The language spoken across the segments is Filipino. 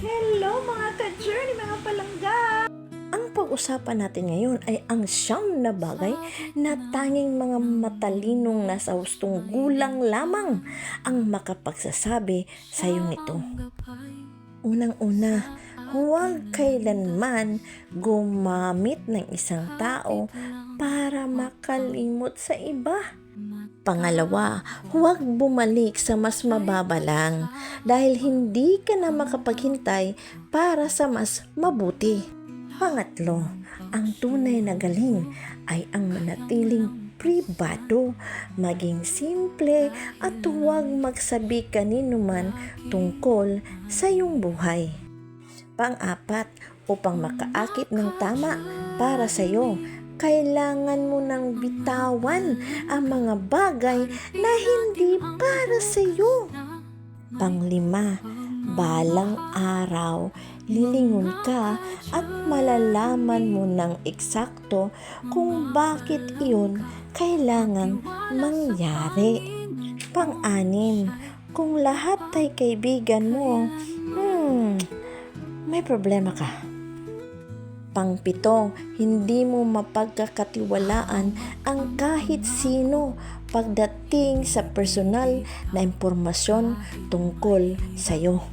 Hello mga ka-journey, mga palangga! Ang pag-usapan natin ngayon ay ang siyam na bagay na tanging mga matalinong nasa hustong gulang lamang ang makapagsasabi sa iyo nito. Unang-una, huwag kailanman gumamit ng isang tao para makalimot sa iba. Pangalawa, huwag bumalik sa mas mababa lang dahil hindi ka na makapaghintay para sa mas mabuti. Pangatlo, ang tunay na galing ay ang manatiling pribado, maging simple at huwag magsabi kanino man tungkol sa iyong buhay. Pang-apat, upang makaakit ng tama para sa iyo, kailangan mo nang bitawan ang mga bagay na hindi para sa iyo. Panglima, balang araw, lilingon ka at malalaman mo ng eksakto kung bakit iyon kailangang mangyari. Pang-anim, kung lahat ay kaibigan mo, may problema ka. Pang-pito, hindi mo mapagkakatiwalaan ang kahit sino pagdating sa personal na impormasyon tungkol sa iyo.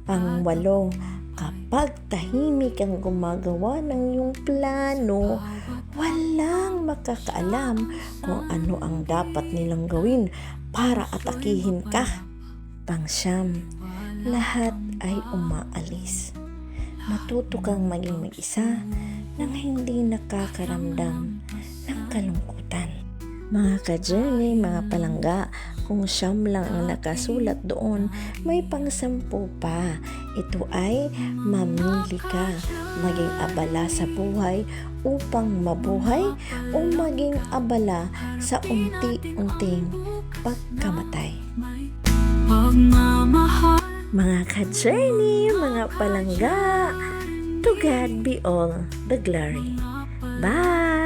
Pang-walo, kapag tahimik ang gumagawa ng iyong plano, walang makakaalam kung ano ang dapat nilang gawin para atakihin ka. Pang-siyam, lahat ay umaalis. Matuto kang maging mag-isa nang hindi nakakaramdam ng kalungkutan. Mga ka-journey, mga palangga, kung siyam lang ang nakasulat doon, may pang-sampu pa. Ito ay mamili ka, maging abala sa buhay upang mabuhay o maging abala sa unti-unting pagkamatay. Mga ka-journey, mga palangga, to God be all the glory. Bye!